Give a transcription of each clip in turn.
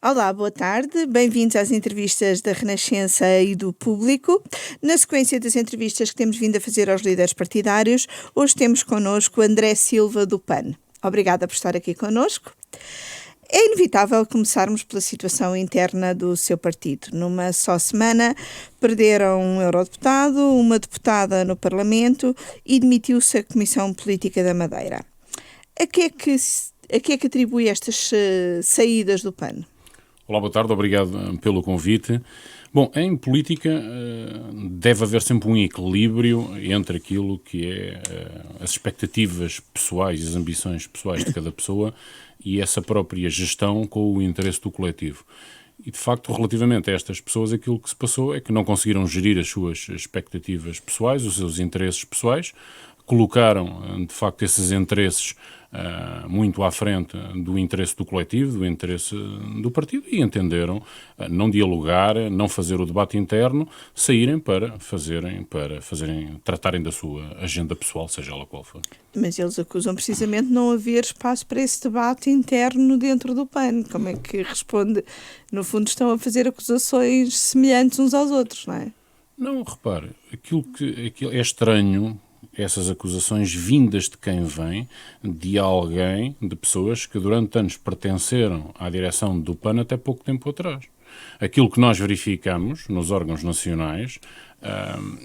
Olá, boa tarde. Bem-vindos às entrevistas da Renascença e do Público. Na sequência das entrevistas que temos vindo a fazer aos líderes partidários, hoje temos connosco André Silva, do PAN. Obrigada por estar aqui connosco. É inevitável começarmos pela situação interna do seu partido. Numa só semana, perderam um eurodeputado, uma deputada no Parlamento e demitiu-se a Comissão Política da Madeira. A que é que atribui estas saídas do PAN? Olá, boa tarde, obrigado pelo convite. Bom, em política deve haver sempre um equilíbrio entre aquilo que é as expectativas pessoais e as ambições pessoais de cada pessoa e essa própria gestão com o interesse do coletivo. E, de facto, relativamente a estas pessoas, aquilo que se passou é que não conseguiram gerir as suas expectativas pessoais, os seus interesses pessoais, colocaram, de facto, esses interesses muito à frente do interesse do coletivo, do interesse do partido, e entenderam não dialogar, não fazer o debate interno, saírem para tratarem da sua agenda pessoal, seja ela qual for. Mas eles acusam precisamente não haver espaço para esse debate interno dentro do PAN. Como é que responde? No fundo estão a fazer acusações semelhantes uns aos outros, não é? Não, repare, aquilo é estranho, essas acusações vindas de quem vem, de alguém, de pessoas que durante anos pertenceram à direção do PAN até pouco tempo atrás. Aquilo que nós verificamos nos órgãos nacionais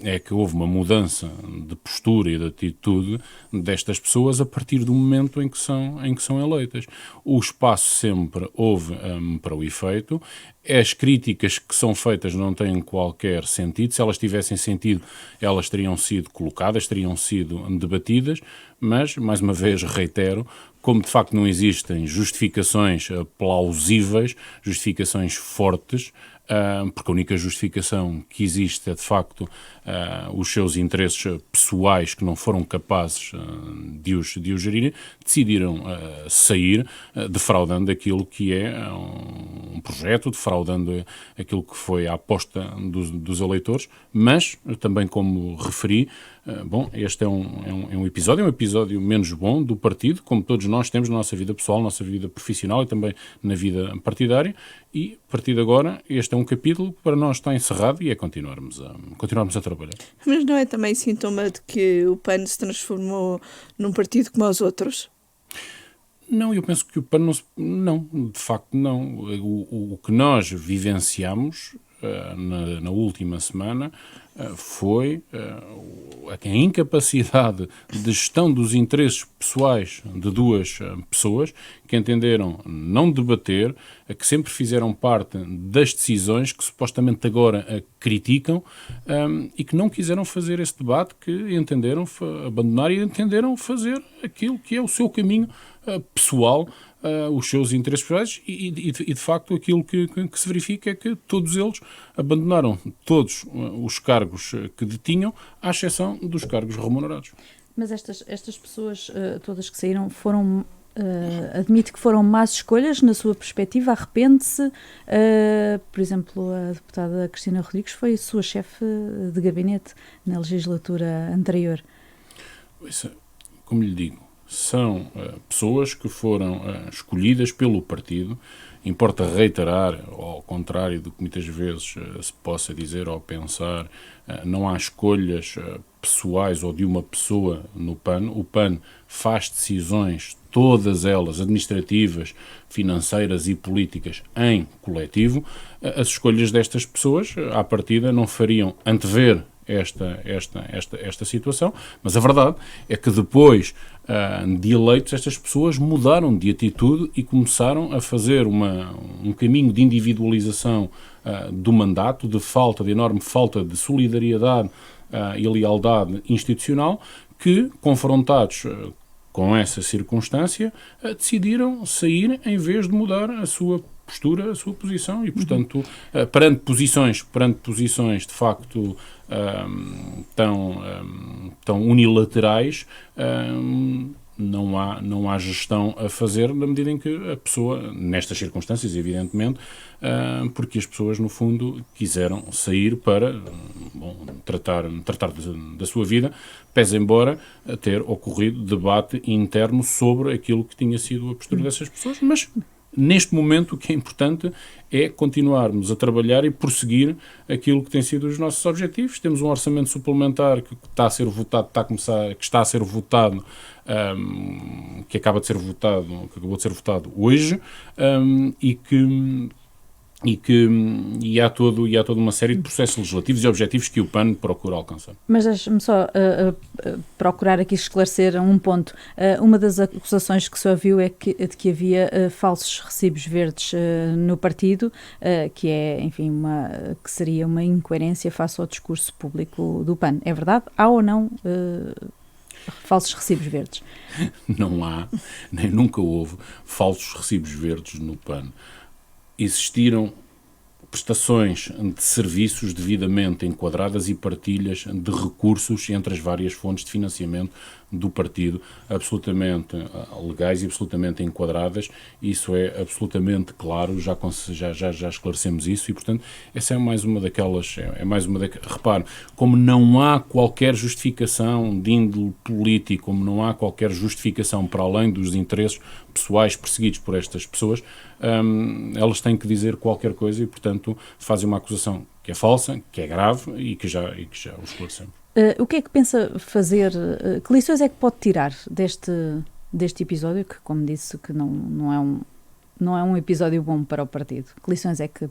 é que houve uma mudança de postura e de atitude destas pessoas a partir do momento em que são eleitas. O espaço sempre houve para o efeito. As críticas que são feitas não têm qualquer sentido. Se elas tivessem sentido, elas teriam sido colocadas, teriam sido debatidas, mas, mais uma vez, reitero, como de facto não existem justificações plausíveis, justificações fortes, porque a única justificação que existe é de facto os seus interesses pessoais que não foram capazes de os gerir, decidiram sair, defraudando aquilo que é um projeto, defraudando aquilo que foi a aposta dos eleitores, mas também, como referi, este é um episódio menos bom do partido, como todos nós temos na nossa vida pessoal, na nossa vida profissional e também na vida partidária, e a partir de agora este é um capítulo que para nós está encerrado e é continuarmos a trabalhar. Mas não é também sintoma de que o PAN se transformou num partido como os outros? Não, eu penso que o PAN não, de facto não. O que nós vivenciamos na última semana foi a incapacidade de gestão dos interesses pessoais de duas pessoas que entenderam não debater, que sempre fizeram parte das decisões que supostamente agora criticam e que não quiseram fazer esse debate, que entenderam abandonar e entenderam fazer aquilo que é o seu caminho pessoal, os seus interesses pessoais e de facto aquilo que se verifica é que todos eles abandonaram todos os cargos que detinham, à exceção dos cargos remunerados. Mas estas pessoas todas que saíram foram... admite que foram más escolhas na sua perspectiva? Arrepende-se? Por exemplo, a deputada Cristina Rodrigues foi sua chefe de gabinete na legislatura anterior. Como lhe digo, são pessoas que foram escolhidas pelo partido. Importa reiterar, ao contrário do que muitas vezes se possa dizer ou pensar, não há escolhas pessoais ou de uma pessoa no PAN. O PAN faz decisões, todas elas administrativas, financeiras e políticas, em coletivo. As escolhas destas pessoas, à partida, não fariam antever esta situação, mas a verdade é que depois de eleitos estas pessoas mudaram de atitude e começaram a fazer um caminho de individualização do mandato, de enorme falta de solidariedade e lealdade institucional, que, confrontados com essa circunstância, decidiram sair em vez de mudar a sua postura, a sua posição e, portanto, perante posições de facto tão unilaterais, não há gestão a fazer na medida em que a pessoa, nestas circunstâncias, evidentemente, porque as pessoas, no fundo, quiseram sair para tratar da sua vida, pese embora ter ocorrido debate interno sobre aquilo que tinha sido a postura dessas pessoas, mas neste momento o que é importante é continuarmos a trabalhar e prosseguir aquilo que tem sido os nossos objetivos. Temos um orçamento suplementar que está a ser votado, que está a ser votado, que acabou de ser votado hoje, e há toda uma série de processos legislativos e objetivos que o PAN procura alcançar. Mas deixe-me só procurar aqui esclarecer um ponto. Uma das acusações que se ouviu é de que havia falsos recibos verdes no partido, que é, enfim, que seria uma incoerência face ao discurso público do PAN. É verdade? Há ou não falsos recibos verdes? Não há, nem nunca houve falsos recibos verdes no PAN. Existiram prestações de serviços devidamente enquadradas e partilhas de recursos entre as várias fontes de financiamento do partido, absolutamente legais e absolutamente enquadradas. Isso é absolutamente claro, já esclarecemos isso e, portanto, essa é mais uma daquelas... Repare, como não há qualquer justificação de índole político, como não há qualquer justificação para além dos interesses pessoais perseguidos por estas pessoas, elas têm que dizer qualquer coisa e, portanto, fazem uma acusação que é falsa, que é grave e que já o esclarecemos. O que é que pensa fazer, que lições é que pode tirar deste episódio, que, como disse, que não é um episódio bom para o partido? Que lições é que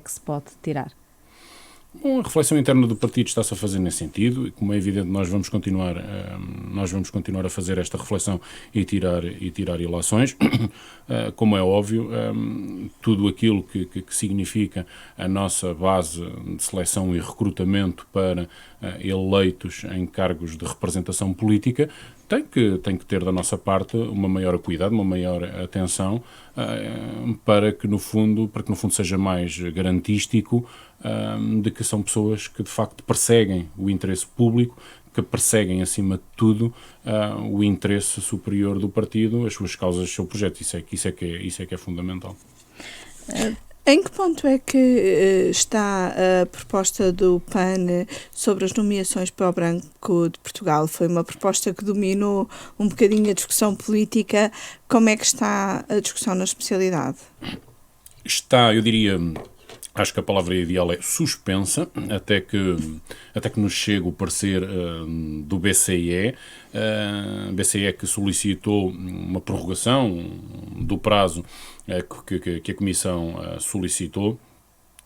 se pode tirar? Bom, a reflexão interna do partido está-se a fazer nesse sentido e, como é evidente, nós vamos continuar a fazer esta reflexão e tirar ilações. Como é óbvio, tudo aquilo que significa a nossa base de seleção e recrutamento para eleitos em cargos de representação política tem que ter da nossa parte uma maior cuidado, uma maior atenção para que no fundo seja mais garantístico de que são pessoas que de facto perseguem o interesse público, que perseguem acima de tudo o interesse superior do partido, as suas causas, o seu projeto. Isso é que é fundamental. Em que ponto é que está a proposta do PAN sobre as nomeações para o Banco de Portugal? Foi uma proposta que dominou um bocadinho a discussão política. Como é que está a discussão na especialidade? Está, eu diria... Acho que a palavra ideal é suspensa, até que nos chegue o parecer do BCE, BCE que solicitou uma prorrogação do prazo que a Comissão solicitou.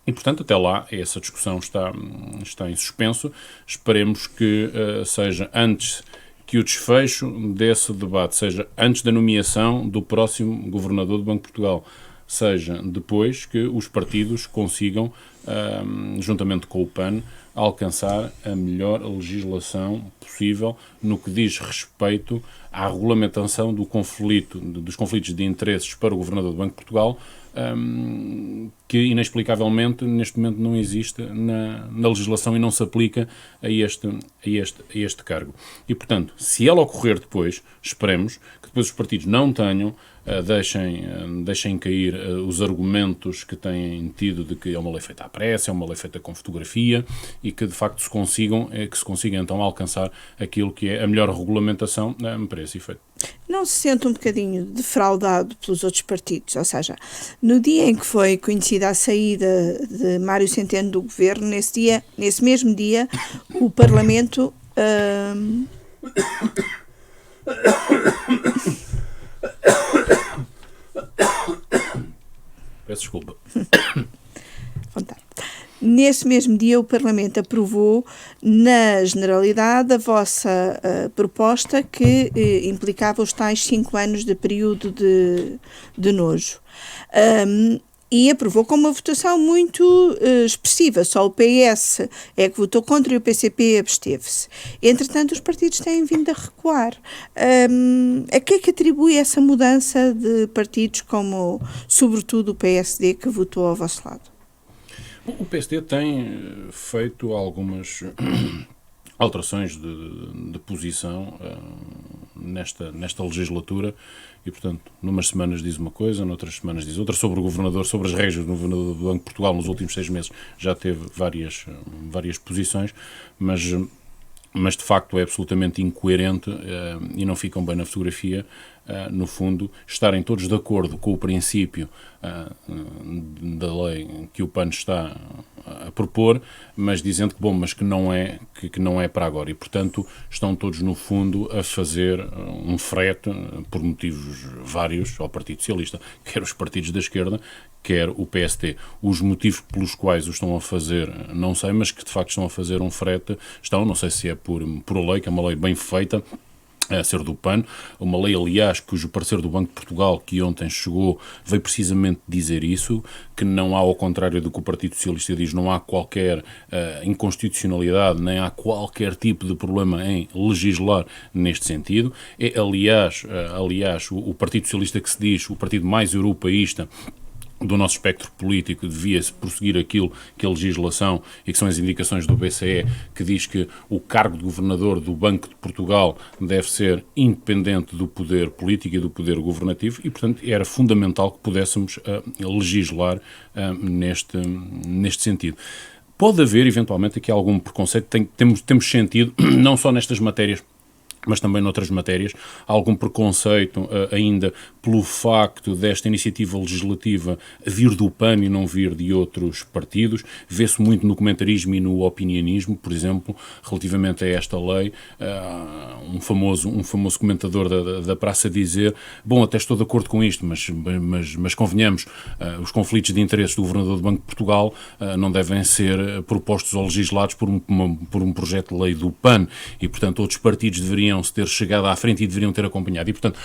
E, portanto, até lá, essa discussão está em suspenso. Esperemos que seja antes que o desfecho desse debate, seja antes da nomeação do próximo Governador do Banco de Portugal, seja depois que os partidos consigam, juntamente com o PAN, alcançar a melhor legislação possível no que diz respeito à regulamentação dos conflitos de interesses para o Governador do Banco de Portugal, que inexplicavelmente neste momento não existe na legislação e não se aplica a este cargo. E, portanto, se ela ocorrer depois, esperemos que depois os partidos não tenham, deixem cair os argumentos que têm tido de que é uma lei feita à pressa, é uma lei feita com fotografia e que de facto se consiga então alcançar aquilo que é a melhor regulamentação para esse efeito. Não se sente um bocadinho defraudado pelos outros partidos? Ou seja, no dia em que foi conhecida a saída de Mário Centeno do governo, nesse mesmo dia, o Parlamento... Peço desculpa. Vontade. Nesse mesmo dia, o Parlamento aprovou, na generalidade, a vossa proposta que implicava os tais 5 anos de período de nojo. E aprovou com uma votação muito expressiva. Só o PS é que votou contra e o PCP absteve-se. Entretanto, os partidos têm vindo a recuar. A que é que atribui essa mudança de partidos, como, sobretudo, o PSD, que votou ao vosso lado? O PSD tem feito algumas alterações de posição nesta legislatura e, portanto, numas semanas diz uma coisa, noutras semanas diz outra. Sobre o Governador, sobre as regras do Governador do Banco de Portugal, nos últimos 6 meses já teve várias posições, mas mas de facto é absolutamente incoerente e não ficam bem na fotografia, no fundo, estarem todos de acordo com o princípio da lei que o PAN está a propor, mas dizendo que, bom, mas que não é para agora. E, portanto, estão todos, no fundo, a fazer um frete, por motivos vários, ao Partido Socialista, quer os partidos da esquerda, quer o PST. Os motivos pelos quais o estão a fazer, não sei, mas que de facto estão a fazer um frete, não sei se é por lei, que é uma lei bem feita, a ser do PAN, uma lei, aliás, cujo parecer do Banco de Portugal, que ontem chegou, veio precisamente dizer isso, que não há, ao contrário do que o Partido Socialista diz, não há qualquer inconstitucionalidade, nem há qualquer tipo de problema em legislar neste sentido. É, aliás, o Partido Socialista, que se diz o partido mais europeísta do nosso espectro político, devia-se prosseguir aquilo que a legislação e que são as indicações do BCE, que diz que o cargo de governador do Banco de Portugal deve ser independente do poder político e do poder governativo e, portanto, era fundamental que pudéssemos legislar neste sentido. Pode haver, eventualmente, aqui algum preconceito, temos sentido, não só nestas matérias, mas também noutras matérias, algum preconceito ainda pelo facto desta iniciativa legislativa vir do PAN e não vir de outros partidos. Vê-se muito no comentarismo e no opinionismo, por exemplo, relativamente a esta lei, um famoso comentador da praça dizer, bom, até estou de acordo com isto, mas convenhamos, os conflitos de interesses do Governador do Banco de Portugal não devem ser propostos ou legislados por um projeto de lei do PAN e, portanto, outros partidos deveriam se ter chegado à frente e deveriam ter acompanhado. E, portanto,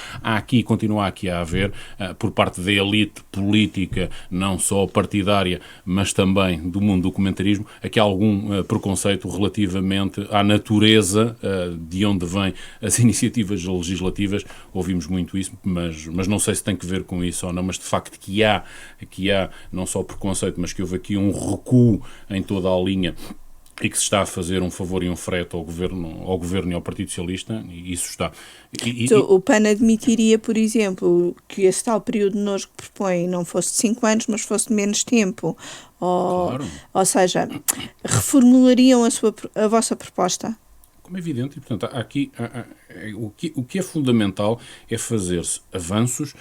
continua aqui a haver, por parte da elite política, não só partidária, mas também do mundo do comentarismo, aqui há algum preconceito relativamente à natureza de onde vêm as iniciativas legislativas. Ouvimos muito isso, mas não sei se tem que ver com isso ou não, mas de facto que há não só preconceito, mas que houve aqui um recuo em toda a linha e que se está a fazer um favor e um frete ao Governo e ao Partido Socialista, e isso está. O PAN admitiria, por exemplo, que esse tal período nojo que propõe não fosse de 5 anos, mas fosse de menos tempo? Claro. Ou seja, reformulariam a vossa proposta? Como é evidente, e portanto, o que é fundamental é fazer-se avanços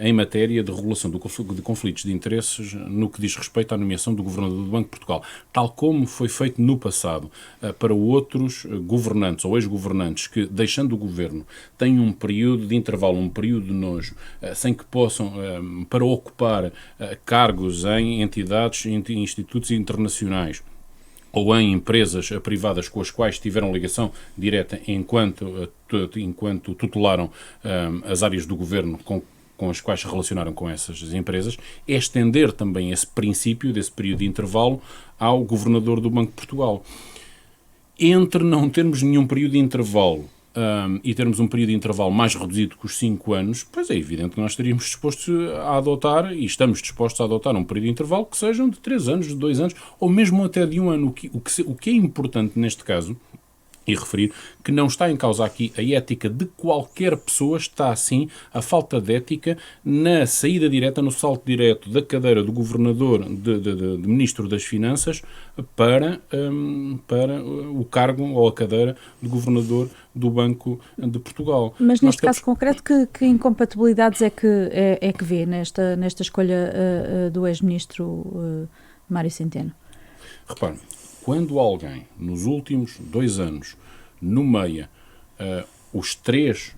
em matéria de regulação de conflitos de interesses no que diz respeito à nomeação do Governador do Banco de Portugal, tal como foi feito no passado para outros governantes ou ex-governantes que, deixando o governo, têm um período de intervalo, um período de nojo, sem que possam, para ocupar cargos em entidades e institutos internacionais, ou em empresas privadas com as quais tiveram ligação direta enquanto tutelaram as áreas do governo com as quais se relacionaram com essas empresas, é estender também esse princípio, desse período de intervalo, ao Governador do Banco de Portugal. Entre não termos nenhum período de intervalo e termos um período de intervalo mais reduzido que os 5 anos, pois é evidente que nós estaríamos dispostos a adotar, e estamos dispostos a adotar um período de intervalo que sejam de 3 anos, de 2 anos, ou mesmo até de 1 ano. O que é importante neste caso, e referir que não está em causa aqui a ética de qualquer pessoa, está sim a falta de ética na saída direta, no salto direto da cadeira do Governador, de Ministro das Finanças, para o cargo ou a cadeira de Governador do Banco de Portugal. Mas neste caso concreto, que incompatibilidades é que vê nesta escolha do ex-ministro Mário Centeno? Repare, quando alguém, nos últimos 2 anos, nomeia os 3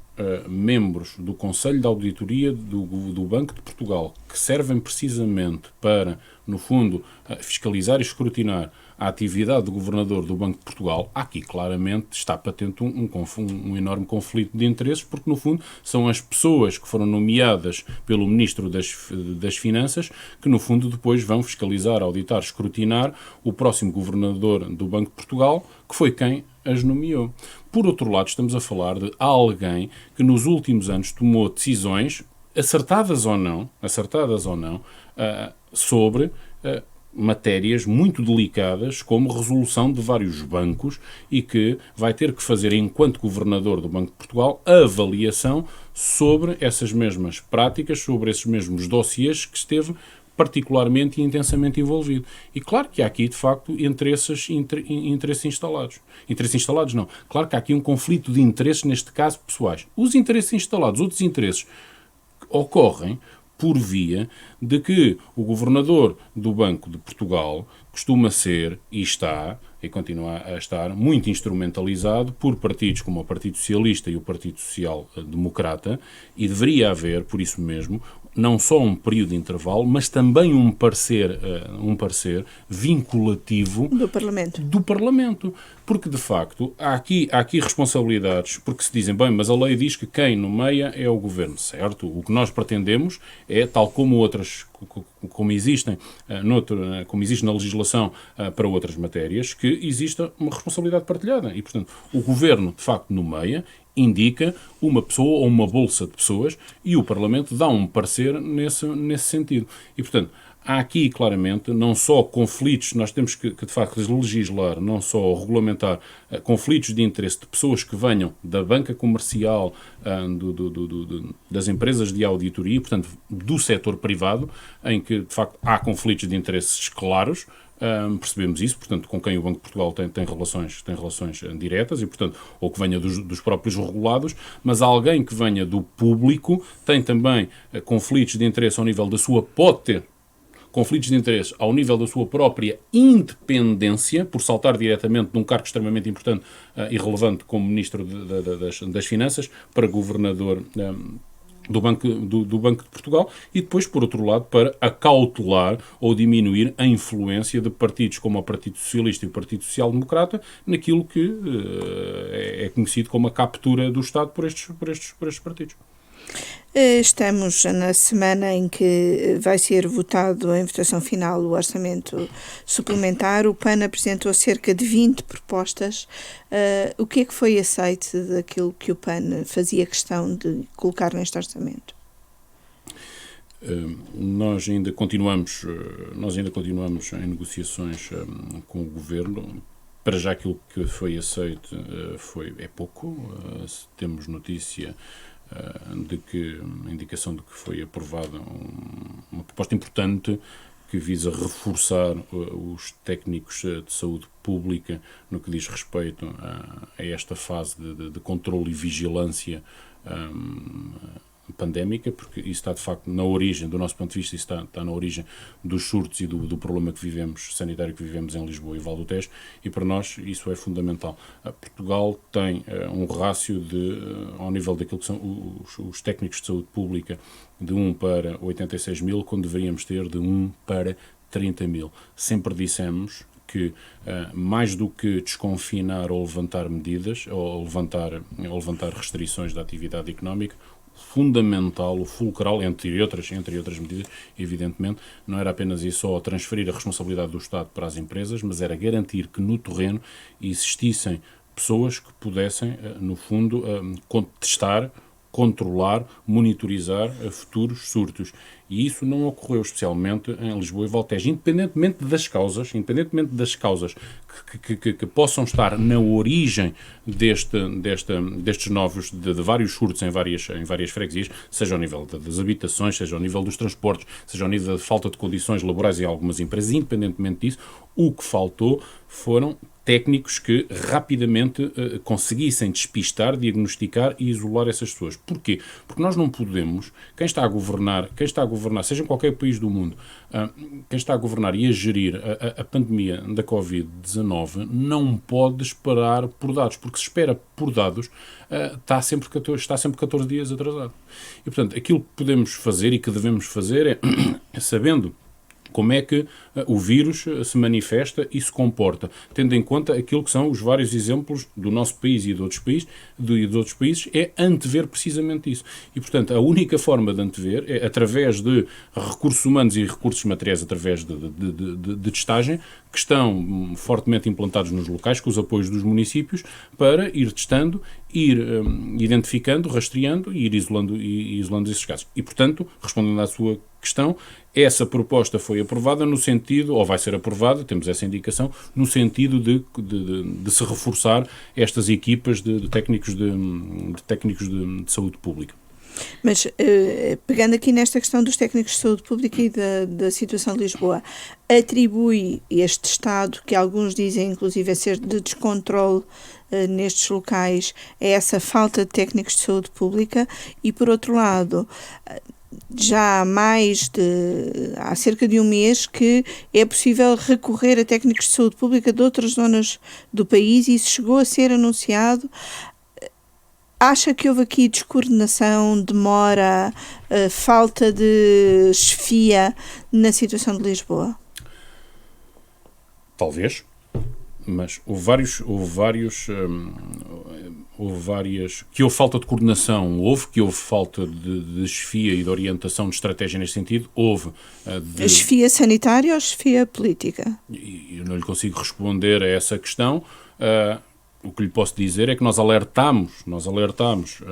membros do Conselho de Auditoria do Banco de Portugal, que servem precisamente para, no fundo, fiscalizar e escrutinar a atividade do Governador do Banco de Portugal, aqui claramente está patente um enorme conflito de interesses, porque no fundo são as pessoas que foram nomeadas pelo Ministro das Finanças que no fundo depois vão fiscalizar, auditar, escrutinar o próximo Governador do Banco de Portugal, que foi quem as nomeou. Por outro lado, estamos a falar de alguém que nos últimos anos tomou decisões, acertadas ou não, sobre matérias muito delicadas, como resolução de vários bancos, e que vai ter que fazer, enquanto Governador do Banco de Portugal, a avaliação sobre essas mesmas práticas, sobre esses mesmos dossiês que esteve particularmente e intensamente envolvido. E claro que há aqui, de facto, interesses instalados. Interesses instalados, não. Claro que há aqui um conflito de interesses, neste caso, pessoais. Os interesses instalados, outros interesses, ocorrem por via de que o governador do Banco de Portugal costuma ser, e está, e continua a estar, muito instrumentalizado por partidos como o Partido Socialista e o Partido Social Democrata, e deveria haver, por isso mesmo, não só um período de intervalo, mas também um parecer vinculativo do Parlamento. Porque, de facto, há aqui responsabilidades, porque se dizem, bem, mas a lei diz que quem nomeia é o Governo, certo? O que nós pretendemos é, tal como outras, como existe na legislação para outras matérias, que exista uma responsabilidade partilhada. E, portanto, o Governo, de facto, nomeia, indica uma pessoa ou uma bolsa de pessoas e o Parlamento dá um parecer nesse sentido. E, portanto, há aqui, claramente, não só conflitos, nós temos que de facto, legislar, não só regulamentar conflitos de interesse de pessoas que venham da banca comercial, das empresas de auditoria, portanto, do setor privado, em que, de facto, há conflitos de interesses claros. Percebemos isso, portanto, com quem o Banco de Portugal tem relações diretas e, portanto, ou que venha dos próprios regulados, mas alguém que venha do público tem também conflitos de interesse ao nível da sua, pode ter conflitos de interesse ao nível da sua própria independência, por saltar diretamente de um cargo extremamente importante e relevante como Ministro das Finanças para Governador do Banco de Portugal, e depois, por outro lado, para acautelar ou diminuir a influência de partidos como o Partido Socialista e o Partido Social Democrata naquilo que é conhecido como a captura do Estado por estes partidos. Estamos na semana em que vai ser votado em votação final o orçamento suplementar. O PAN apresentou cerca de 20 propostas. O que é que foi aceito daquilo que o PAN fazia questão de colocar neste orçamento? Nós ainda continuamos em negociações com o Governo. Para já aquilo que foi aceito é pouco. Temos notícia de que a indicação de que foi aprovada uma proposta importante que visa reforçar os técnicos de saúde pública no que diz respeito a esta fase de controle e vigilância pandémica, porque isso está de facto na origem, do nosso ponto de vista, isso está na origem dos surtos e do problema sanitário que vivemos em Lisboa e Val do Tejo, e para nós isso é fundamental. Portugal tem um rácio ao nível daquilo que são os técnicos de saúde pública de 1 para 86 mil, quando deveríamos ter de 1 para 30 mil. Sempre dissemos que mais do que desconfinar ou levantar medidas, ou levantar restrições da atividade económica, fundamental, o fulcral, entre outras medidas, evidentemente, não era apenas e só transferir a responsabilidade do Estado para as empresas, mas era garantir que no terreno existissem pessoas que pudessem, no fundo, testar, controlar, monitorizar futuros surtos. E isso não ocorreu especialmente em Lisboa e Val do Tejo, independentemente das causas que possam estar na origem destes novos, de vários surtos em várias freguesias, seja ao nível das habitações, seja ao nível dos transportes, seja ao nível da falta de condições laborais em algumas empresas. Independentemente disso, o que faltou foram técnicos que rapidamente conseguissem despistar, diagnosticar e isolar essas pessoas. Porquê? Porque nós não podemos, quem está a governar, seja em qualquer país do mundo, quem está a governar e a gerir a pandemia da Covid-19 não pode esperar por dados, porque se espera por dados está sempre 14 dias atrasado. E, portanto, aquilo que podemos fazer e que devemos fazer é sabendo como é que o vírus se manifesta e se comporta, tendo em conta aquilo que são os vários exemplos do nosso país e de outros países, é antever precisamente isso. E, portanto, a única forma de antever é através de recursos humanos e recursos materiais, através de testagem, que estão fortemente implantados nos locais, com os apoios dos municípios, para ir testando, ir identificando, rastreando e ir isolando esses casos. E, portanto, respondendo à sua questão, essa proposta foi aprovada no sentido, ou vai ser aprovada, temos essa indicação, no sentido de se reforçar estas equipas de técnicos de saúde pública. Mas, pegando aqui nesta questão dos técnicos de saúde pública e da situação de Lisboa, atribui este estado, que alguns dizem inclusive é ser de descontrole nestes locais, a essa falta de técnicos de saúde pública, e por outro lado, já há cerca de um mês que é possível recorrer a técnicos de saúde pública de outras zonas do país, e isso chegou a ser anunciado. Acha que houve aqui descoordenação, demora, falta de chefia na situação de Lisboa? Talvez, mas houve várias, que houve falta de coordenação, que houve falta de chefia e de orientação de estratégia neste sentido, A chefia sanitária ou a chefia política? E eu não lhe consigo responder a essa questão. O que lhe posso dizer é que nós alertámos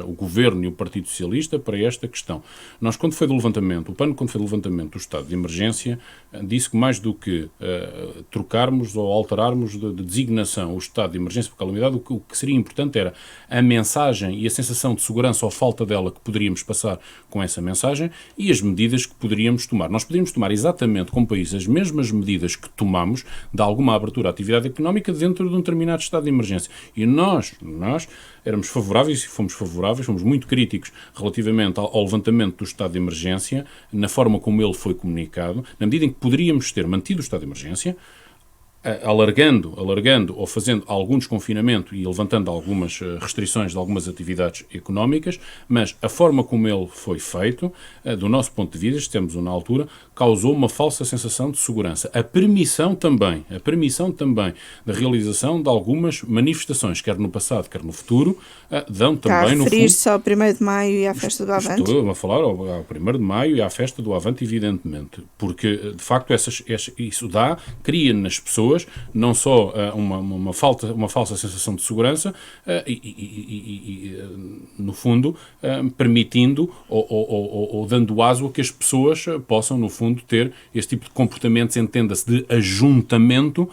o Governo e o Partido Socialista para esta questão. Nós, quando foi do levantamento, o PAN, quando foi do levantamento do estado de emergência, disse que mais do que trocarmos ou alterarmos de designação o estado de emergência por calamidade, o que seria importante era a mensagem e a sensação de segurança ou falta dela que poderíamos passar com essa mensagem e as medidas que poderíamos tomar. Nós poderíamos tomar exatamente como país as mesmas medidas que tomamos de alguma abertura à atividade económica dentro de um determinado estado de emergência. E nós éramos favoráveis, fomos muito críticos relativamente ao levantamento do estado de emergência, na forma como ele foi comunicado, na medida em que poderíamos ter mantido o estado de emergência, alargando ou fazendo algum desconfinamento e levantando algumas restrições de algumas atividades económicas, mas a forma como ele foi feito, do nosso ponto de vista, temos na altura, causou uma falsa sensação de segurança. A permissão também da realização de algumas manifestações, quer no passado, quer no futuro, dão também no fundo... referir-se ao 1º de Maio e à festa do Avante? Estou a falar ao 1º de Maio e à festa do Avante, evidentemente, porque, de facto, isso cria nas pessoas não só uma falsa sensação de segurança no fundo, permitindo ou dando aso a que as pessoas possam, no fundo, ter esse tipo de comportamentos, entenda-se, de ajuntamento,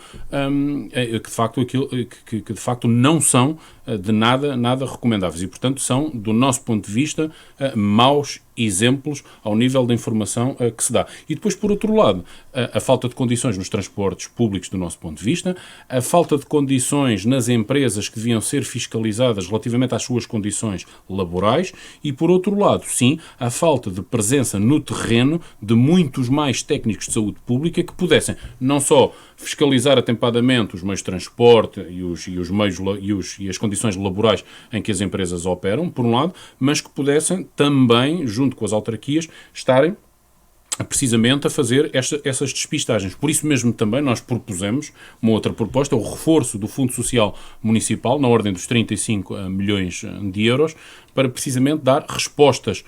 que de facto não são de nada recomendáveis e, portanto, são, do nosso ponto de vista, maus exemplos ao nível da informação que se dá. E depois, por outro lado, a falta de condições nos transportes públicos do nosso ponto de vista, a falta de condições nas empresas que deviam ser fiscalizadas relativamente às suas condições laborais e, por outro lado, sim, a falta de presença no terreno de muitos mais técnicos de saúde pública que pudessem não só fiscalizar atempadamente os meios de transporte e as condições laborais em que as empresas operam, por um lado, mas que pudessem também, junto com as autarquias, estarem precisamente a fazer essas despistagens. Por isso mesmo também nós propusemos uma outra proposta, o reforço do Fundo Social Municipal, na ordem dos 35 milhões de euros, para precisamente dar respostas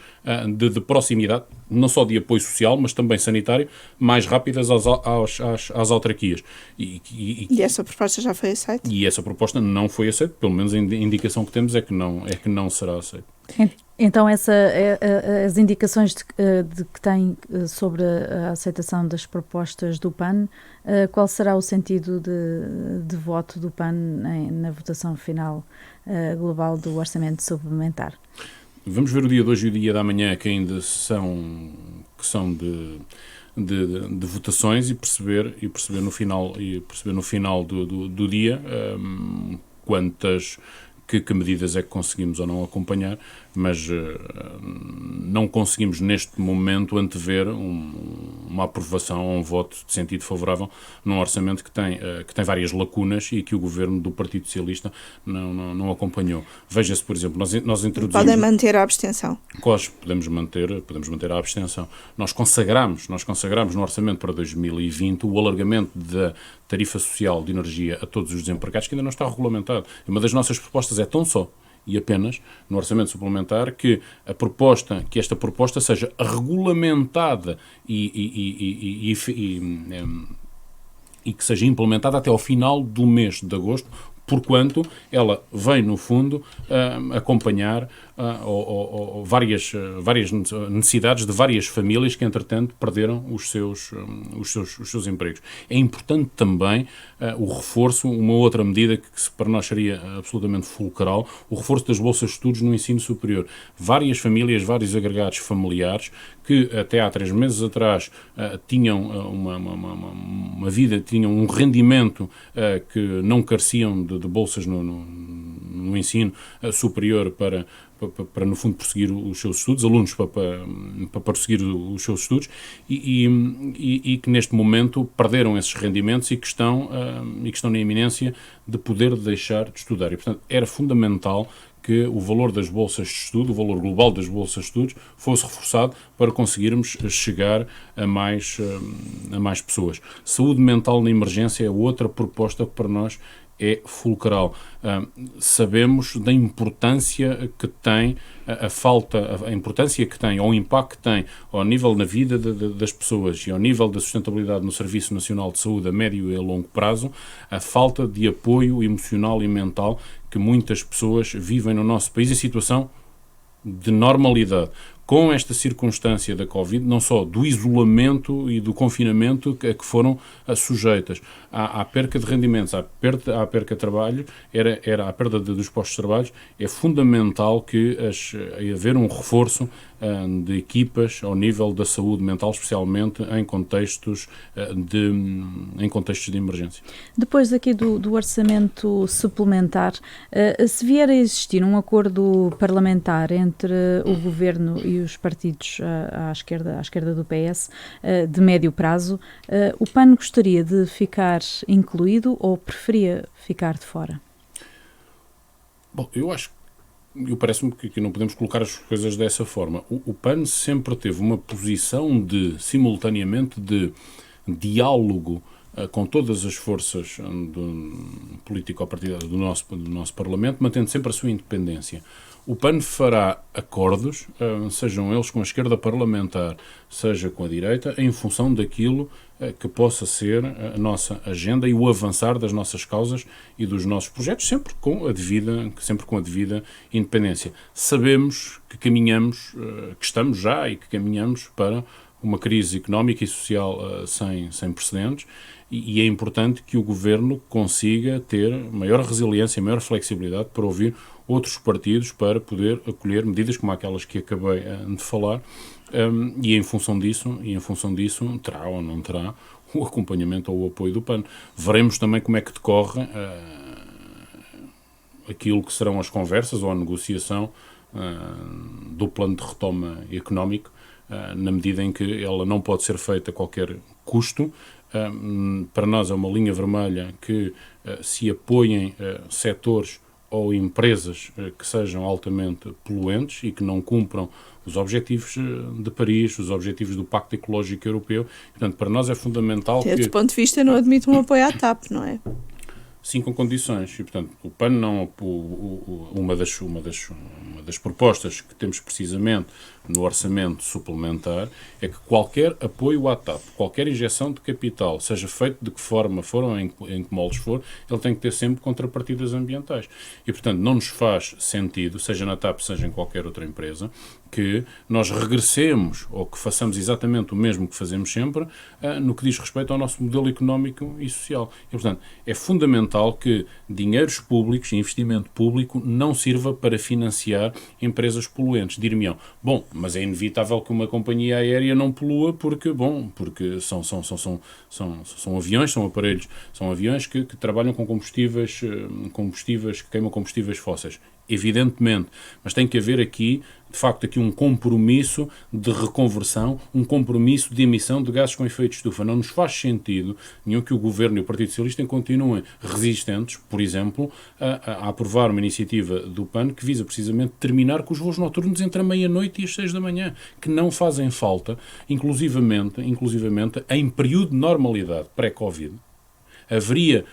de proximidade, não só de apoio social, mas também sanitário, mais rápidas às autarquias. E essa proposta já foi aceita? E essa proposta não foi aceita, pelo menos a indicação que temos é que não será aceita. Então, as indicações de que tem sobre a aceitação das propostas do PAN, qual será o sentido de voto do PAN na votação final global do orçamento suplementar? Vamos ver o dia de hoje e o dia da manhã, que ainda são de votações, e perceber no final do dia quantas... Que medidas é que conseguimos ou não acompanhar, mas não conseguimos neste momento antever uma aprovação ou um voto de sentido favorável num orçamento que tem várias lacunas e que o Governo do Partido Socialista não acompanhou. Veja-se, por exemplo, nós introduzimos... Podem manter a abstenção. Podemos manter a abstenção. Nós consagramos no orçamento para 2020 o alargamento da tarifa social de energia a todos os desempregados, que ainda não está regulamentado. E uma das nossas propostas é tão só e apenas no orçamento suplementar que esta proposta seja regulamentada e que seja implementada até ao final do mês de agosto, porquanto ela vem, no fundo, acompanhar ou várias necessidades de várias famílias que, entretanto, perderam os seus empregos. É importante também o reforço, uma outra medida que para nós seria absolutamente fulcral, o reforço das bolsas de estudos no ensino superior. Várias famílias, vários agregados familiares que até há 3 meses atrás tinham uma vida, tinham um rendimento que não careciam de bolsas no ensino superior para, no fundo, prosseguir os seus estudos, alunos para prosseguir os seus estudos, e que neste momento perderam esses rendimentos e que estão na iminência de poder deixar de estudar. E, portanto, era fundamental que o valor das bolsas de estudo, o valor global das bolsas de estudos, fosse reforçado para conseguirmos chegar a mais pessoas. Saúde mental na emergência é outra proposta que para nós é fulcral. Sabemos da importância que tem a importância que tem, ou o impacto que tem ao nível na vida das pessoas e ao nível da sustentabilidade no Serviço Nacional de Saúde a médio e a longo prazo, a falta de apoio emocional e mental que muitas pessoas vivem no nosso país em situação de normalidade. Com esta circunstância da Covid, não só do isolamento e do confinamento a que foram sujeitas, à perca de rendimentos, à perca de trabalho, a perda dos postos de trabalho, é fundamental que haver um reforço de equipas ao nível da saúde mental, especialmente em contextos de emergência. Depois aqui do orçamento suplementar, se vier a existir um acordo parlamentar entre o Governo e os partidos à esquerda do PS, de médio prazo, o PAN gostaria de ficar incluído ou preferia ficar de fora? Bom, parece-me que não podemos colocar as coisas dessa forma. O PAN sempre teve uma posição simultaneamente de diálogo com todas as forças político-partidárias do nosso Parlamento, mantendo sempre a sua independência. O PAN fará acordos, sejam eles com a esquerda parlamentar, seja com a direita, em função daquilo que possa ser a nossa agenda e o avançar das nossas causas e dos nossos projetos, sempre com a devida independência. Sabemos que estamos já e que caminhamos para uma crise económica e social sem precedentes, e é importante que o Governo consiga ter maior resiliência, maior flexibilidade para ouvir outros partidos para poder acolher medidas como aquelas que acabei de falar, e em função disso terá ou não terá o acompanhamento ou o apoio do PAN. Veremos também como é que decorre aquilo que serão as conversas ou a negociação do plano de retoma económico, na medida em que ela não pode ser feita a qualquer custo. Para nós é uma linha vermelha que se apoiem setores ou empresas que sejam altamente poluentes e que não cumpram os objetivos de Paris, os objetivos do Pacto Ecológico Europeu. Portanto, para nós é fundamental Desse ponto de vista, não admite um apoio à TAP, não é? Sim, com condições. E, portanto, o PAN não... Uma das propostas que temos precisamente no orçamento suplementar é que qualquer apoio à TAP, qualquer injeção de capital, seja feito de que forma for ou em que moldes for, ele tem que ter sempre contrapartidas ambientais. E, portanto, não nos faz sentido, seja na TAP, seja em qualquer outra empresa, que nós regressemos ou que façamos exatamente o mesmo que fazemos sempre no que diz respeito ao nosso modelo económico e social. E, portanto, é fundamental que dinheiros públicos e investimento público não sirva para financiar empresas poluentes. Dir-me-ão, bom, mas é inevitável que uma companhia aérea não polua porque são aviões, são aparelhos, são aviões que trabalham com combustíveis que queimam combustíveis fósseis. Evidentemente, mas tem que haver aqui, de facto, um compromisso de reconversão, um compromisso de emissão de gases com efeito de estufa. Não nos faz sentido nenhum que o Governo e o Partido Socialista continuem resistentes, por exemplo, a aprovar uma iniciativa do PAN que visa precisamente terminar com os voos noturnos entre a meia-noite e as 6 da manhã, que não fazem falta, inclusivamente em período de normalidade pré-Covid. Havia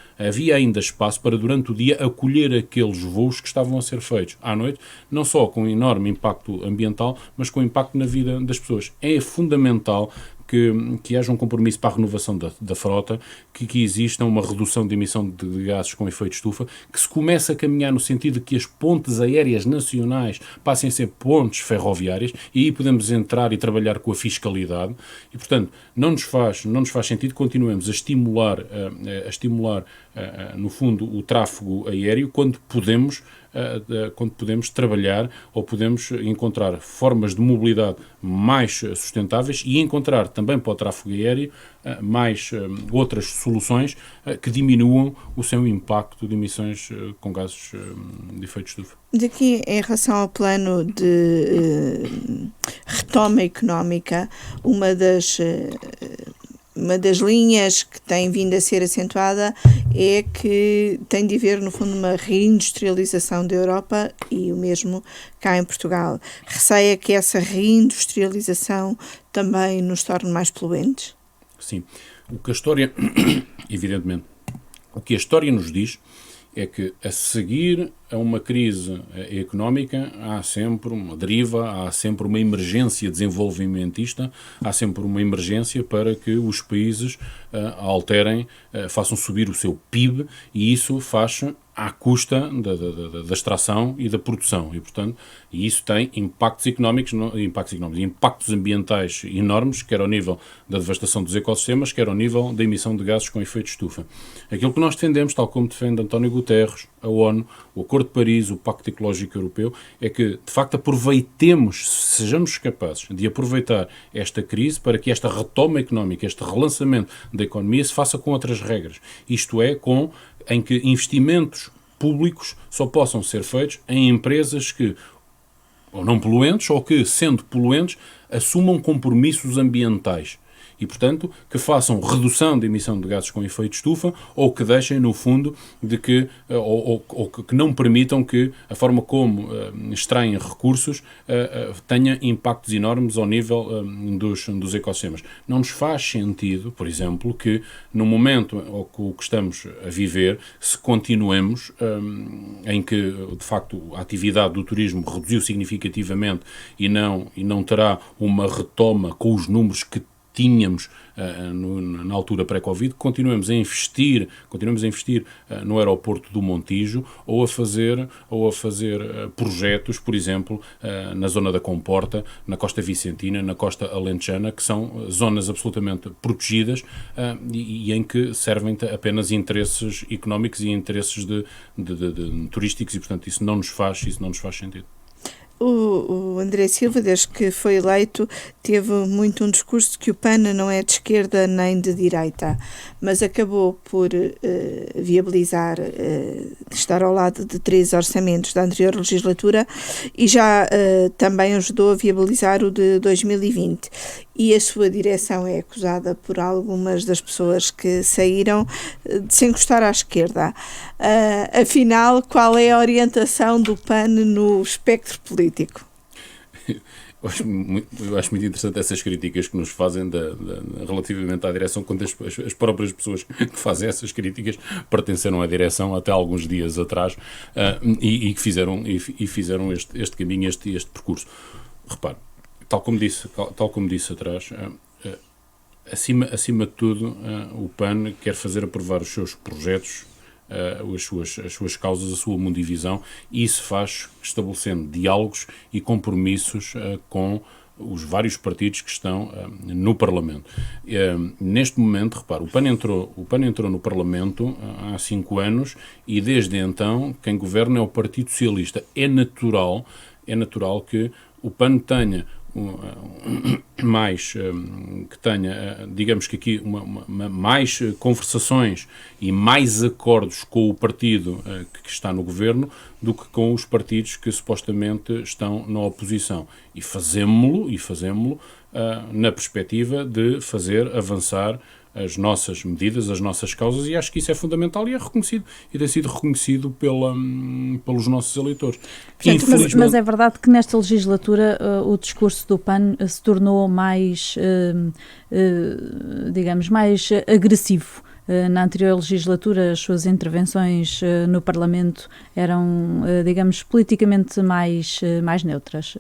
ainda espaço para, durante o dia, acolher aqueles voos que estavam a ser feitos à noite, não só com enorme impacto ambiental, mas com impacto na vida das pessoas. É fundamental que haja um compromisso para a renovação da frota, que exista uma redução de emissão de gases com efeito de estufa, que se comece a caminhar no sentido de que as pontes aéreas nacionais passem a ser pontes ferroviárias, e aí podemos entrar e trabalhar com a fiscalidade, e portanto não nos faz sentido que continuemos a estimular no fundo o tráfego aéreo quando podemos trabalhar ou podemos encontrar formas de mobilidade mais sustentáveis e encontrar também para o tráfego aéreo mais outras soluções que diminuam o seu impacto de emissões com gases de efeito de estufa. Daqui, em relação ao plano de retoma económica, uma das linhas que tem vindo a ser acentuada é que tem de haver, no fundo, uma reindustrialização da Europa e o mesmo cá em Portugal. Receia que essa reindustrialização também nos torne mais poluentes? Sim. O que a história, evidentemente, o que a história nos diz é que, a seguir a uma crise económica, há sempre uma deriva, há sempre uma emergência desenvolvimentista, há sempre uma emergência para que os países alterem, façam subir o seu PIB, e isso faz à custa da extração e da produção, e portanto isso tem impactos ambientais enormes, quer ao nível da devastação dos ecossistemas, quer ao nível da emissão de gases com efeito de estufa. Aquilo que nós defendemos, tal como defende António Guterres, a ONU, o Acordo de Paris, o Pacto Ecológico Europeu, é que de facto sejamos capazes de aproveitar esta crise para que esta retoma económica, este relançamento da economia se faça com outras regras, isto é, em que investimentos públicos só possam ser feitos em empresas que, ou não poluentes, ou que, sendo poluentes, assumam compromissos ambientais. E, portanto, que façam redução de emissão de gases com efeito de estufa, ou que deixem, no fundo, ou que não permitam que a forma como extraem recursos tenha impactos enormes ao nível dos ecossistemas. Não nos faz sentido, por exemplo, que no momento que estamos a viver, se continuemos em que, de facto, a atividade do turismo reduziu significativamente e não terá uma retoma com os números que tínhamos na altura pré-Covid, continuamos a investir no aeroporto do Montijo, ou a fazer projetos, por exemplo, na zona da Comporta, na Costa Vicentina, na Costa Alentejana, que são zonas absolutamente protegidas e em que servem apenas interesses económicos e interesses de turísticos, e portanto isso não nos faz sentido. O André Silva, desde que foi eleito, teve muito um discurso que o PAN não é de esquerda nem de direita, mas acabou por viabilizar estar ao lado de 3 orçamentos da anterior legislatura e já também ajudou a viabilizar o de 2020. E a sua direção é acusada por algumas das pessoas que saíram de se encostar à esquerda. Afinal, qual é a orientação do PAN no espectro político? Eu acho muito interessante essas críticas que nos fazem relativamente à direção, quando as próprias pessoas que fazem essas críticas pertenceram à direção até alguns dias atrás e que fizeram este caminho, este percurso. Repare, tal como disse atrás, acima de tudo, o PAN quer fazer aprovar os seus projetos, as suas causas, a sua mundivisão, e isso faz estabelecendo diálogos e compromissos com os vários partidos que estão no Parlamento. Neste momento, repare, o PAN entrou no Parlamento há 5 anos e desde então quem governa é o Partido Socialista. É natural que o PAN tenha digamos que aqui mais conversações e mais acordos com o partido que está no governo do que com os partidos que supostamente estão na oposição, e fazemo-lo na perspectiva de fazer avançar as nossas medidas, as nossas causas, e acho que isso é fundamental e é reconhecido, e tem sido reconhecido pelos nossos eleitores. Portanto, mas é verdade que nesta legislatura o discurso do PAN se tornou mais, digamos, mais agressivo. Na anterior legislatura, as suas intervenções no Parlamento eram, digamos, politicamente mais neutras.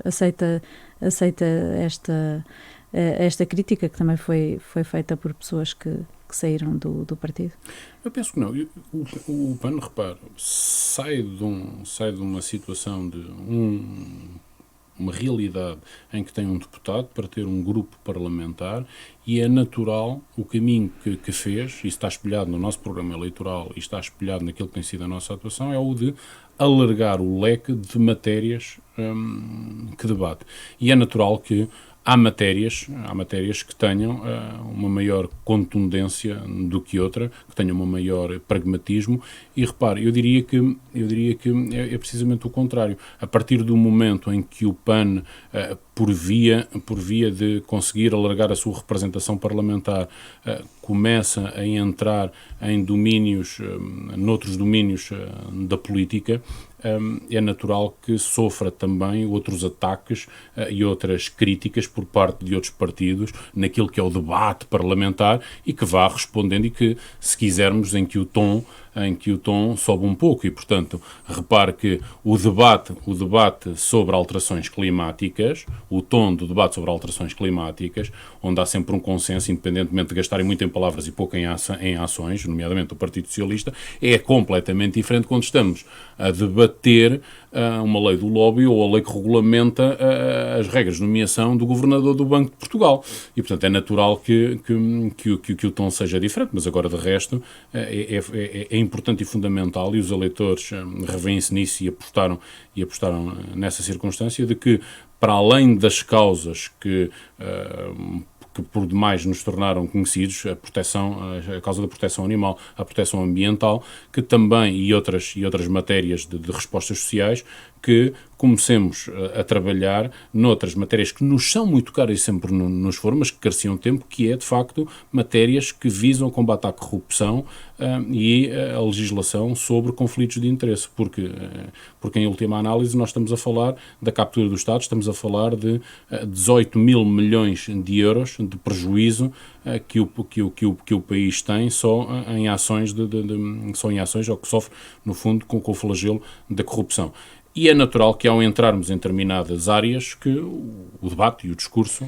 Aceita esta crítica que também foi feita por pessoas que saíram do partido? Eu penso que não. O PAN, repare, sai de uma situação de uma realidade em que tem um deputado para ter um grupo parlamentar, e é natural o caminho que fez, e está espelhado no nosso programa eleitoral e está espelhado naquilo que tem sido a nossa atuação, é o de alargar o leque de matérias que debate. E é natural que há matérias que tenham uma maior contundência do que outra, que tenham um maior pragmatismo, e repare, eu diria que é precisamente o contrário. A partir do momento em que o PAN, por via de conseguir alargar a sua representação parlamentar, começa a entrar em noutros domínios da política, é natural que sofra também outros ataques e outras críticas por parte de outros partidos naquilo que é o debate parlamentar, e que vá respondendo, e que, se quisermos, em que o tom sobe um pouco. E, portanto, repare que o debate sobre alterações climáticas, o tom do debate sobre alterações climáticas, onde há sempre um consenso, independentemente de gastarem muito em palavras e pouco em ações, nomeadamente o Partido Socialista, é completamente diferente quando estamos a debater uma lei do lobby ou a lei que regulamenta as regras de nomeação do Governador do Banco de Portugal. E, portanto, é natural que o tom seja diferente, mas agora, de resto, é importante e fundamental, e os eleitores revêem-se nisso e apostaram nessa circunstância, de que, para além das causas que por demais nos tornaram conhecidos, a causa da proteção animal, a proteção ambiental, que também, e outras matérias de respostas sociais, que comecemos a trabalhar noutras matérias que nos são muito caras e sempre nos foram, mas que careciam tempo, que é, de facto, matérias que visam o combate à corrupção e a legislação sobre conflitos de interesse, porque em última análise nós estamos a falar da captura do Estado, estamos a falar de 18 mil milhões de euros de prejuízo que o país tem só em ações, ou que sofre, no fundo, com o flagelo da corrupção. E é natural que, ao entrarmos em determinadas áreas, que o debate e o discurso...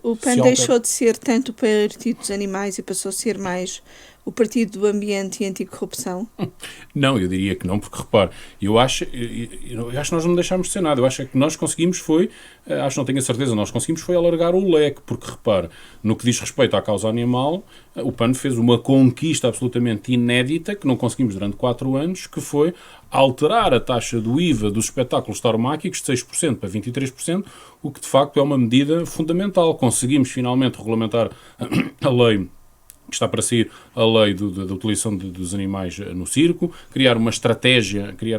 O PAN deixou de ser tanto o partido dos animais e passou a ser mais o partido do ambiente e anticorrupção? Não, eu diria que não, porque, repare, eu acho que nós não deixámos de ser nada. Eu acho que nós conseguimos não tenho a certeza, nós conseguimos alargar o leque, porque, repare, no que diz respeito à causa animal, o PAN fez uma conquista absolutamente inédita, que não conseguimos durante 4 anos, que foi alterar a taxa do IVA dos espetáculos tauromáquicos de 6% para 23%, o que, de facto, é uma medida fundamental. Conseguimos, finalmente, regulamentar a lei que está para sair, a lei da utilização dos animais no circo, criar uma estratégia de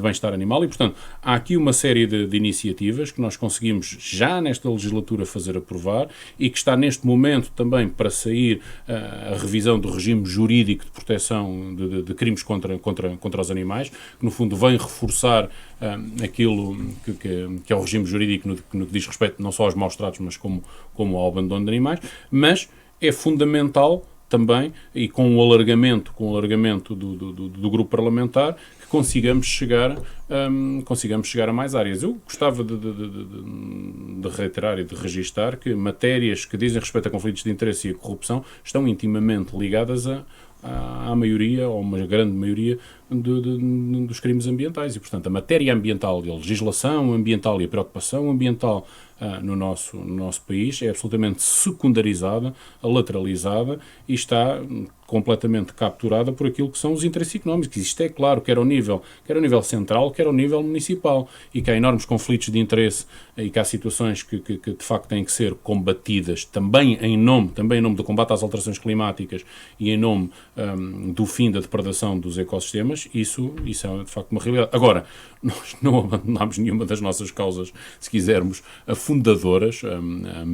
bem-estar animal, e, portanto, há aqui uma série de iniciativas que nós conseguimos já nesta legislatura fazer aprovar, e que está neste momento também para sair a revisão do regime jurídico de proteção de crimes contra os animais, que, no fundo, vem reforçar aquilo que é o regime jurídico no que diz respeito não só aos maus tratos, mas como ao abandono de animais. Mas é fundamental também, e com o alargamento do grupo parlamentar, que consigamos chegar a mais áreas. Eu gostava de reiterar e de registar que matérias que dizem respeito a conflitos de interesse e a corrupção estão intimamente ligadas à maioria, ou uma grande maioria, dos crimes ambientais. E, portanto, a matéria ambiental e a legislação ambiental e a preocupação ambiental no nosso país é absolutamente secundarizada, lateralizada, e está completamente capturada por aquilo que são os interesses económicos. Isto é claro, quer ao nível central, quer ao nível municipal, e que há enormes conflitos de interesse, e que há situações que de facto têm que ser combatidas também em nome do combate às alterações climáticas e em nome do fim da depredação dos ecossistemas. Isso é de facto uma realidade. Agora, nós não abandonámos nenhuma das nossas causas, se quisermos, fundadoras,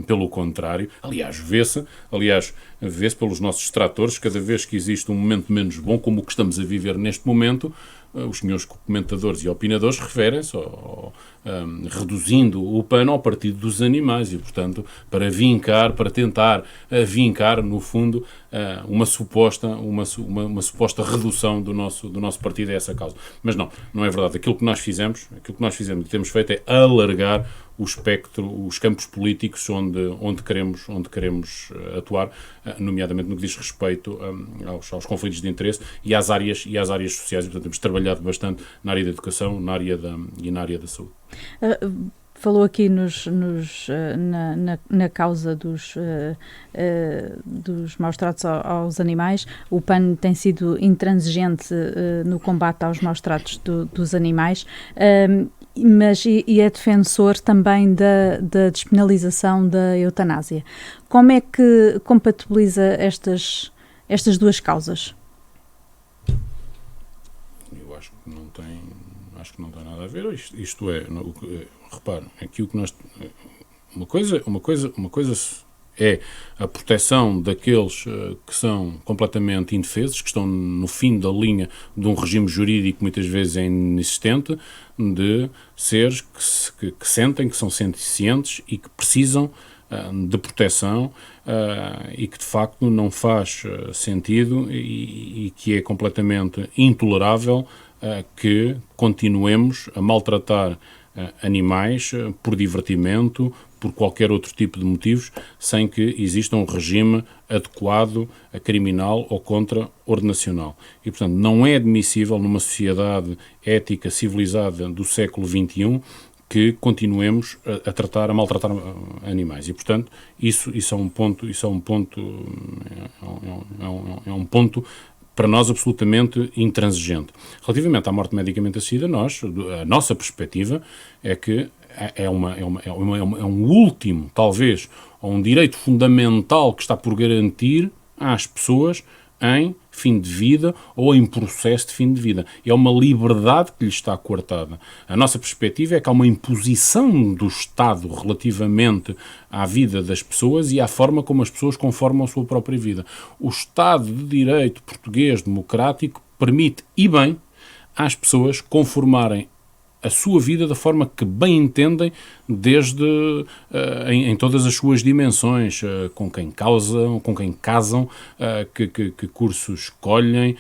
pelo contrário. Aliás, vê-se pelos nossos detratores, cada vez que existe um momento menos bom, como o que estamos a viver neste momento, os senhores comentadores e opinadores referem-se reduzindo o pano ao partido dos animais e, portanto, para tentar vincar, no fundo, uma suposta redução do nosso partido a essa causa. Mas não é verdade. Aquilo que nós fizemos e temos feito é alargar o espectro, os campos políticos onde queremos atuar, nomeadamente no que diz respeito aos conflitos de interesse e às áreas sociais. E, portanto, temos trabalhado bastante na área da educação e na área da saúde. Falou aqui na causa dos maus tratos aos animais. O PAN tem sido intransigente no combate aos maus tratos dos animais, mas é defensor também da despenalização da eutanásia. Como é que compatibiliza estas duas causas? Eu acho que não tem nada a ver. Isto é, repare, aqui o que nós... Uma coisa é a proteção daqueles que são completamente indefesos, que estão no fim da linha de um regime jurídico muitas vezes é inexistente, de seres que sentem, que são sencientes e que precisam de proteção e que de facto não faz sentido e que é completamente intolerável que continuemos a maltratar animais por divertimento, por qualquer outro tipo de motivos, sem que exista um regime adequado a criminal ou contra-ordenacional. E, portanto, não é admissível numa sociedade ética civilizada do século XXI que continuemos a maltratar animais. E, portanto, isso é um ponto para nós absolutamente intransigente. Relativamente à morte medicamente assistida, a nossa perspectiva é que é um último, talvez, um direito fundamental que está por garantir às pessoas em fim de vida ou em processo de fim de vida. É uma liberdade que lhes está coartada. A nossa perspectiva é que há uma imposição do Estado relativamente à vida das pessoas e à forma como as pessoas conformam a sua própria vida. O Estado de Direito português democrático permite, e bem, às pessoas conformarem a sua vida da forma que bem entendem, desde em todas as suas dimensões, com quem casam, que cursos escolhem,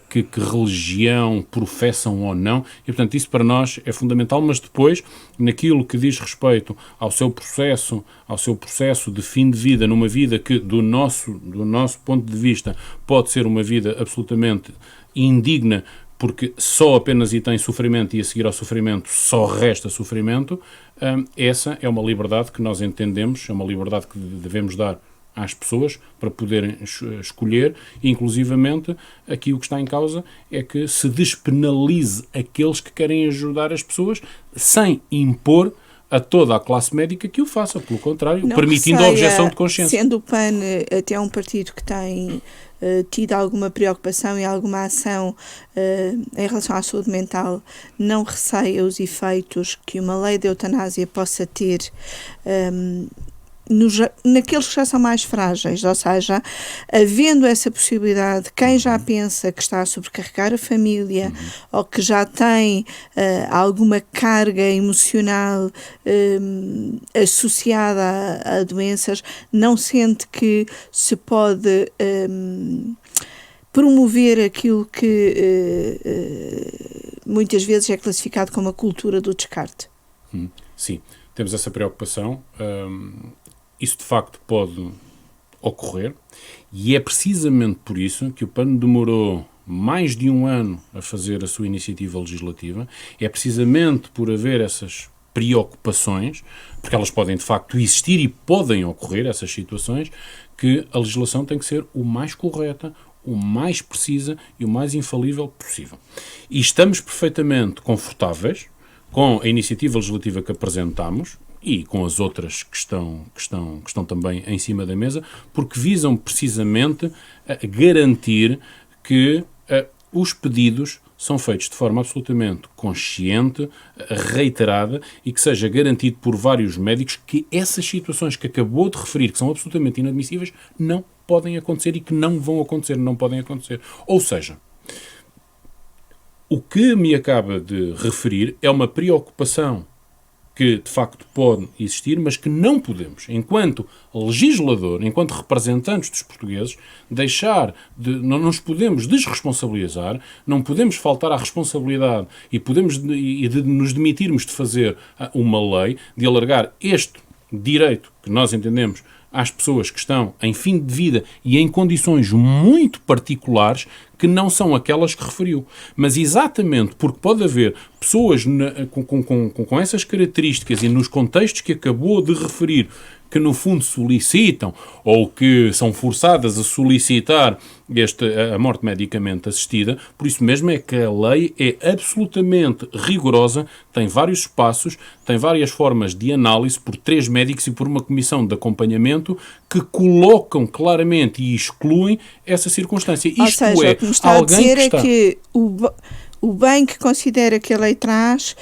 que religião professam ou não, e portanto isso para nós é fundamental, mas depois, naquilo que diz respeito ao seu processo de fim de vida, numa vida que do nosso ponto de vista pode ser uma vida absolutamente indigna, porque só apenas e tem sofrimento e a seguir ao sofrimento só resta sofrimento, essa é uma liberdade que nós entendemos, é uma liberdade que devemos dar às pessoas para poderem escolher, e inclusivamente aqui o que está em causa é que se despenalize aqueles que querem ajudar as pessoas sem impor a toda a classe médica que o faça, pelo contrário, permitindo a objeção de consciência. Sendo o PAN até um partido que tem tido alguma preocupação e alguma ação em relação à saúde mental, não receia os efeitos que uma lei de eutanásia possa ter naqueles que já são mais frágeis, ou seja, havendo essa possibilidade, quem já pensa que está a sobrecarregar a família ou que já tem alguma carga emocional associada a doenças, não sente que se pode promover aquilo que muitas vezes é classificado como a cultura do descarte. Sim, temos essa preocupação. Isso de facto pode ocorrer e é precisamente por isso que o PAN demorou mais de um ano a fazer a sua iniciativa legislativa. É precisamente por haver essas preocupações, porque elas podem de facto existir e podem ocorrer essas situações, que a legislação tem que ser o mais correta, o mais precisa e o mais infalível possível. E estamos perfeitamente confortáveis com a iniciativa legislativa que apresentamos e com as outras que estão também em cima da mesa, porque visam precisamente garantir que os pedidos são feitos de forma absolutamente consciente, reiterada, e que seja garantido por vários médicos que essas situações que acabou de referir, que são absolutamente inadmissíveis, não podem acontecer e que não vão acontecer, não podem acontecer. Ou seja, o que me acaba de referir é uma preocupação que de facto pode existir, mas que não podemos, enquanto legislador, enquanto representantes dos portugueses, não nos podemos desresponsabilizar, não podemos faltar à responsabilidade e de nos demitirmos de fazer uma lei, de alargar este direito que nós entendemos às pessoas que estão em fim de vida e em condições muito particulares que não são aquelas que referiu. Mas exatamente porque pode haver pessoas com essas características e nos contextos que acabou de referir, que no fundo solicitam ou que são forçadas a solicitar a morte medicamente assistida, por isso mesmo é que a lei é absolutamente rigorosa, tem vários espaços, tem várias formas de análise por 3 médicos e por uma comissão de acompanhamento que colocam claramente e excluem essa circunstância. Ou seja, o que me está a dizer é que o bem que considera que a lei traz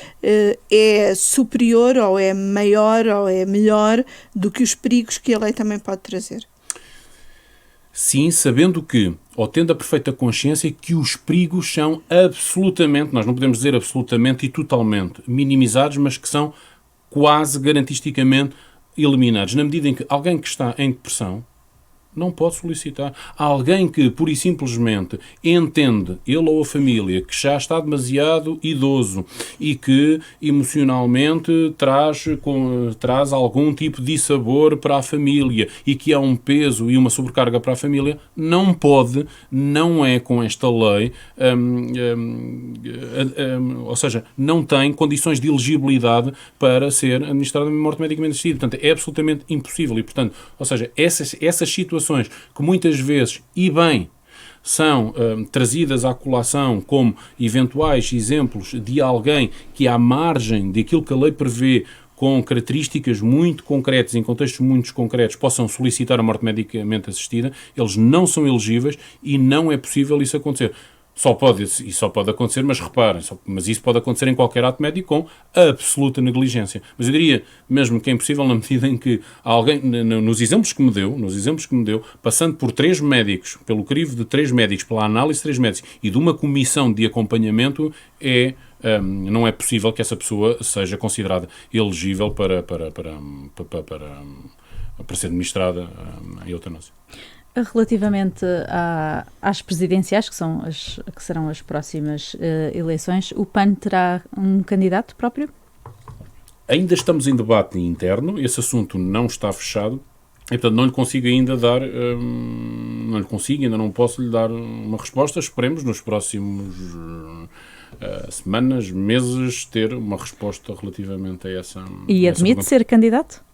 é superior ou é maior ou é melhor do que os perigos que a lei também pode trazer. Sim, sabendo que, ou tendo a perfeita consciência que os perigos são absolutamente, nós não podemos dizer absolutamente e totalmente minimizados, mas que são quase garantisticamente eliminados. Na medida em que alguém que está em depressão não pode solicitar. Alguém que, pura e simplesmente, entende, ele ou a família, que já está demasiado idoso e que, emocionalmente, traz algum tipo de dissabor para a família e que é um peso e uma sobrecarga para a família, não pode, não é com esta lei, ou seja, não tem condições de elegibilidade para ser administrada morte medicamente assistida. Portanto, é absolutamente impossível e, portanto, ou seja, essas situações que muitas vezes, e bem, são trazidas à colação como eventuais exemplos de alguém que, à margem daquilo que a lei prevê, com características muito concretas, em contextos muito concretos, possam solicitar a morte medicamente assistida, eles não são elegíveis e não é possível isso acontecer. Só pode acontecer, mas reparem, mas isso pode acontecer em qualquer ato médico com absoluta negligência. Mas eu diria mesmo que é impossível na medida em que alguém, nos exemplos que me deu, passando por 3 médicos, pelo crivo de 3 médicos, pela análise de 3 médicos e de uma comissão de acompanhamento, não é possível que essa pessoa seja considerada elegível para ser administrada em eutanásia. Relativamente às presidenciais, que serão as próximas eleições, o PAN terá um candidato próprio? Ainda estamos em debate interno, esse assunto não está fechado, e portanto não lhe consigo ainda ainda não posso lhe dar uma resposta. Esperemos nos próximos semanas, meses, ter uma resposta relativamente a essa. E admite ser candidato?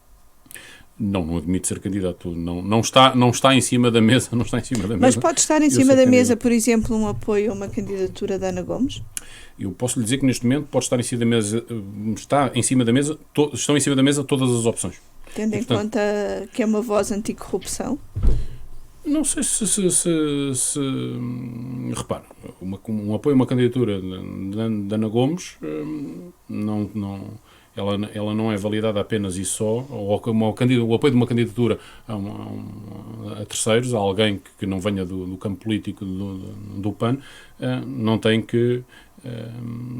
Não admito ser candidato. Não está em cima da mesa. Mas pode estar em cima da mesa, por exemplo, um apoio a uma candidatura da Ana Gomes? Eu posso lhe dizer que neste momento pode estar em cima da mesa, estão em cima da mesa todas as opções. Tendo em conta que é uma voz anticorrupção? Não sei se repare, um apoio a uma candidatura da Ana Gomes ela não é validada apenas e só, ou o apoio de uma candidatura a terceiros, a alguém que não venha do campo político do PAN, não tem que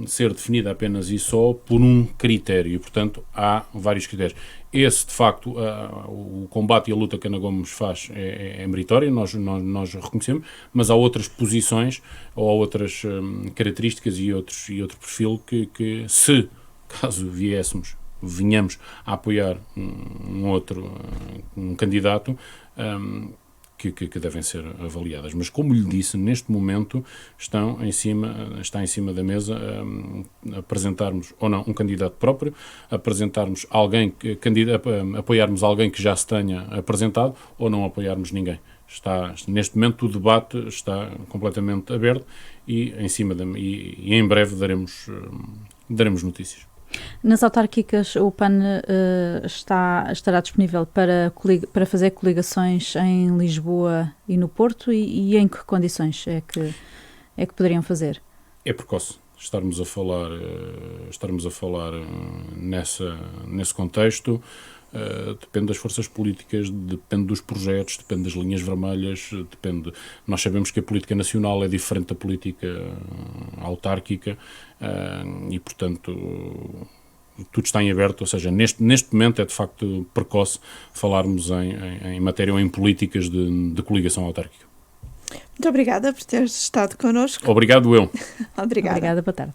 ser definida apenas e só por um critério, e portanto há vários critérios. Esse, de facto, o combate e a luta que a Ana Gomes faz é meritória, nós reconhecemos, mas há outras posições ou há outras características e outro perfil que se caso vinhamos a apoiar um candidato, que devem ser avaliadas. Mas, como lhe disse, neste momento está em cima da mesa apresentarmos ou não um candidato próprio, apresentarmos apoiarmos alguém que já se tenha apresentado ou não apoiarmos ninguém. Neste momento o debate está completamente aberto e em breve daremos notícias. Nas autárquicas, o PAN estará disponível para fazer coligações em Lisboa e no Porto e em que condições é que poderiam fazer? É precoce estarmos a falar nesse contexto. Depende das forças políticas, depende dos projetos, depende das linhas vermelhas, depende. Nós sabemos que a política nacional é diferente da política autárquica e, portanto, tudo está em aberto, ou seja, neste momento é de facto precoce falarmos em matéria ou em políticas de coligação autárquica. Muito obrigada por teres estado connosco. Obrigado eu. Obrigada. Obrigada, boa tarde.